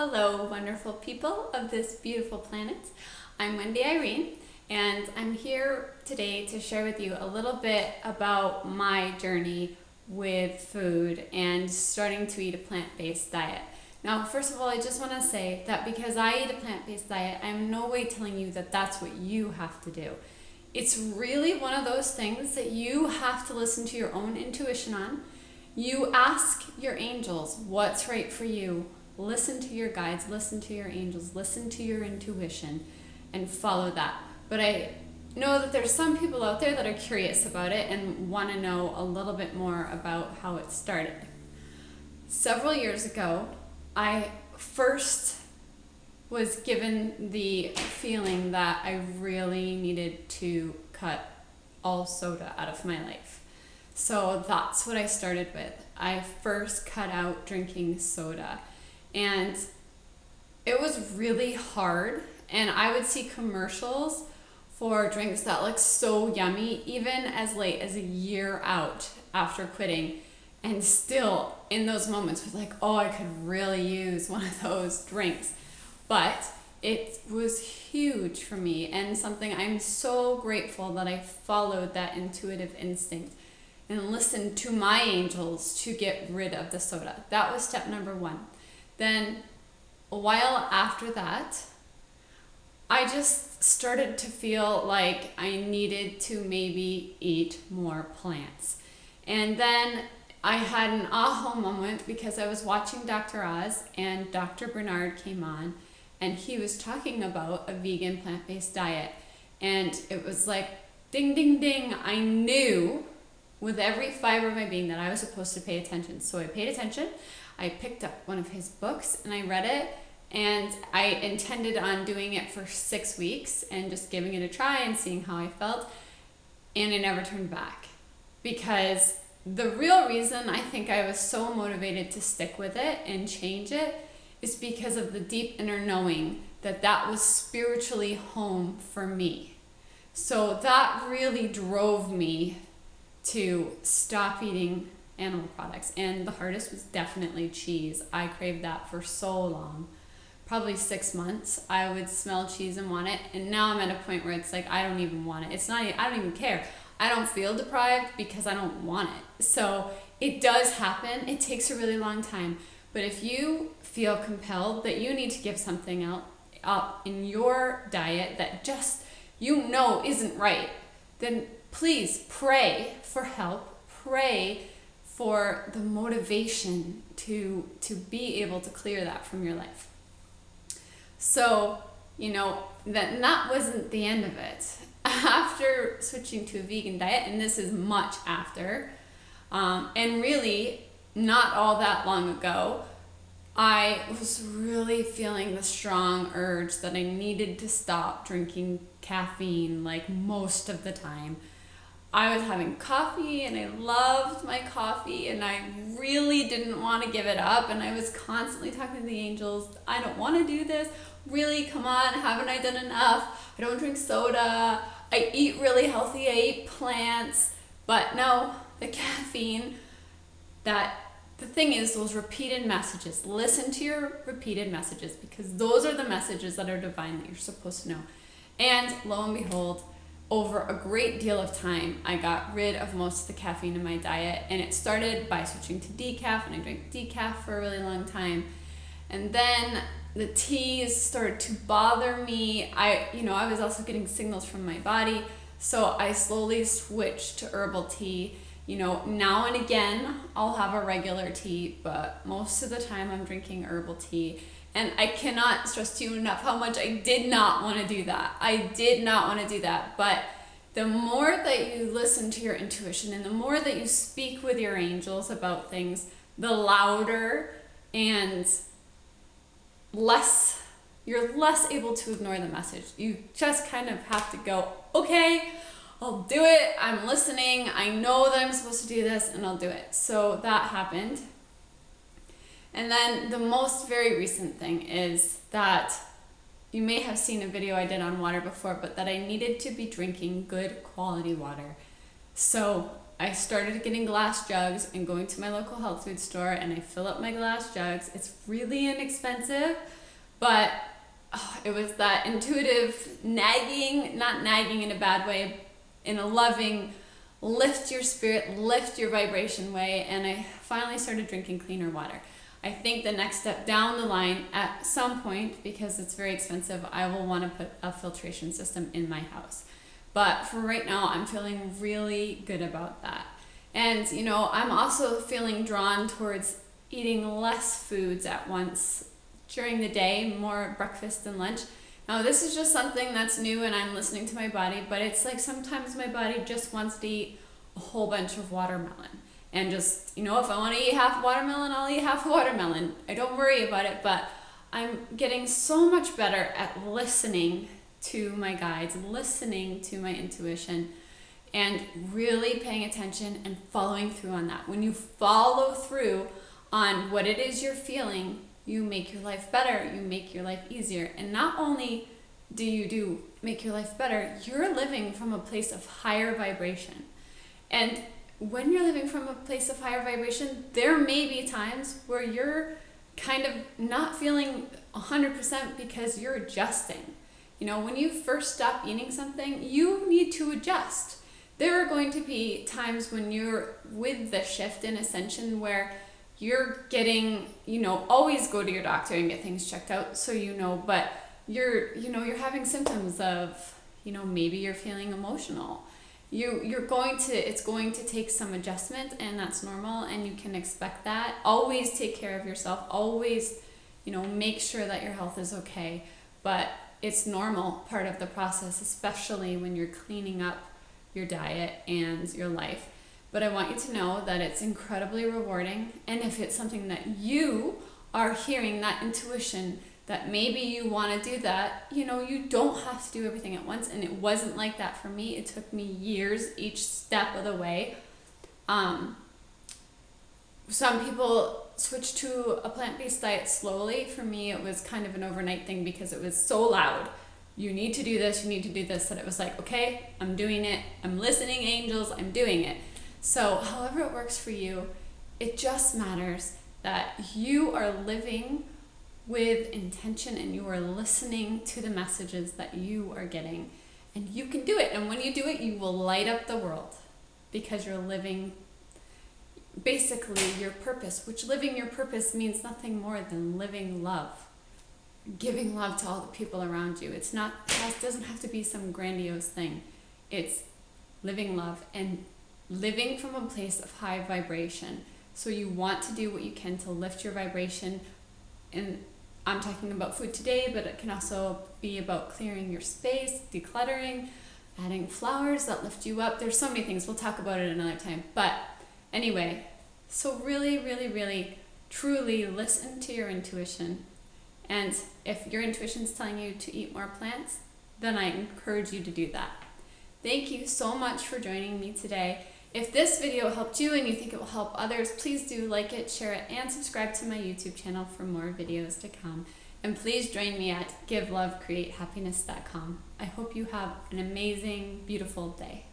Hello, wonderful people of this beautiful planet. I'm Wendy Irene, and I'm here today to share with you a little bit about my journey with food and starting to eat a plant-based diet. Now, first of all, I just want to say that because I eat a plant-based diet, I'm in no way telling you that that's what you have to do. It's really one of those things that you have to listen to your own intuition on. You ask your angels what's right for you. Listen to your guides, listen to your angels, listen to your intuition, and follow that. But I know that there's some people out there that are curious about it and want to know a little bit more about how it started. Several years ago, I first was given the feeling that I really needed to cut all soda out of my life. So that's what I started with. I first cut out drinking soda. And it was really hard, and I would see commercials for drinks that look so yummy even as late as a year out after quitting, and still in those moments was like, oh, I could really use one of those drinks. But it was huge for me, and something I'm so grateful that I followed that intuitive instinct and listened to my angels to get rid of the soda. That was step number one. Then a while after that, I just started to feel like I needed to maybe eat more plants. And then I had an aha moment because I was watching Dr. Oz and Dr. Bernard came on and he was talking about a vegan plant-based diet. And it was like, ding, ding, ding. I knew with every fiber of my being that I was supposed to pay attention. So I paid attention. I picked up one of his books and I read it, and I intended on doing it for 6 weeks and just giving it a try and seeing how I felt, and I never turned back. Because the real reason I think I was so motivated to stick with it and change it is because of the deep inner knowing that that was spiritually home for me. So that really drove me to stop eating animal products, and the hardest was definitely cheese. I craved that for so long, probably 6 months. I would smell cheese and want it, and now I'm at a point where it's like I don't even want it. It's not, I don't even care. I don't feel deprived because I don't want it. So it does happen. It takes a really long time, but if you feel compelled that you need to give something up in your diet that just isn't right, then please pray for help. Pray for the motivation to be able to clear that from your life. So, that wasn't the end of it. After switching to a vegan diet, and this is much after, and really not all that long ago, I was really feeling the strong urge that I needed to stop drinking caffeine like most of the time. I was having coffee and I loved my coffee and I really didn't want to give it up, and I was constantly talking to the angels, I don't want to do this, really, come on, haven't I done enough? I don't drink soda, I eat really healthy, I eat plants, but no, the caffeine, the thing is those repeated messages. Listen to your repeated messages because those are the messages that are divine that you're supposed to know. And lo and behold, over a great deal of time, I got rid of most of the caffeine in my diet, and it started by switching to decaf, and I drank decaf for a really long time. And then the teas started to bother me. I was also getting signals from my body, so I slowly switched to herbal tea. Now and again, I'll have a regular tea, but most of the time I'm drinking herbal tea. And I cannot stress to you enough how much I did not want to do that. I did not want to do that. But the more that you listen to your intuition and the more that you speak with your angels about things, the louder and you're less able to ignore the message. You just kind of have to go, okay, I'll do it. I'm listening. I know that I'm supposed to do this, and I'll do it. So that happened. And then the most very recent thing is that you may have seen a video I did on water before, but that I needed to be drinking good quality water. So I started getting glass jugs and going to my local health food store, and I fill up my glass jugs. It's really inexpensive, but it was that intuitive nagging, not nagging in a bad way, in a loving, lift your spirit, lift your vibration way, and I finally started drinking cleaner water. I think the next step down the line at some point, because it's very expensive, I will want to put a filtration system in my house. But for right now, I'm feeling really good about that. And, you know, I'm also feeling drawn towards eating less foods at once during the day, more breakfast and lunch. Now, this is just something that's new and I'm listening to my body, but it's like sometimes my body just wants to eat a whole bunch of watermelon. And just, you know, if I want to eat half watermelon, I'll eat half watermelon. I don't worry about it, but I'm getting so much better at listening to my guides, listening to my intuition, and really paying attention and following through on that. When you follow through on what it is you're feeling, you make your life better, you make your life easier. And not only do you make your life better, you're living from a place of higher vibration. And when you're living from a place of higher vibration, there may be times where you're kind of not feeling 100% because you're adjusting. You know, when you first stop eating something, you need to adjust. There are going to be times when you're with the shift in ascension where you're getting, you know, always go to your doctor and get things checked out so you know, but you're having symptoms of, you know, maybe you're feeling emotional. It's going to take some adjustment, and that's normal, and you can expect that. Always take care of yourself. Always, you know, make sure that your health is okay. But it's normal part of the process, especially when you're cleaning up your diet and your life. But I want you to know that it's incredibly rewarding. And if it's something that you are hearing, that intuition, that maybe you want to do that, you know, you don't have to do everything at once. And it wasn't like that for me. It took me years each step of the way. Some people switch to a plant-based diet slowly. For me, it was kind of an overnight thing because it was so loud. You need to do this, you need to do this, that it was like, okay, I'm doing it. I'm listening, angels, I'm doing it. So however it works for you, it just matters that you are living with intention and you are listening to the messages that you are getting. And you can do it. And when you do it, you will light up the world because you're living basically your purpose, which living your purpose means nothing more than living love, giving love to all the people around you. It doesn't have to be some grandiose thing. It's living love and living from a place of high vibration. So you want to do what you can to lift your vibration. And I'm talking about food today, but it can also be about clearing your space, decluttering, adding flowers that lift you up. There's so many things. We'll talk about it another time. But anyway, so really, really, really, truly listen to your intuition. And if your intuition is telling you to eat more plants, then I encourage you to do that. Thank you so much for joining me today. If this video helped you and you think it will help others, please do like it, share it, and subscribe to my YouTube channel for more videos to come. And please join me at givelovecreatehappiness.com. I hope you have an amazing, beautiful day.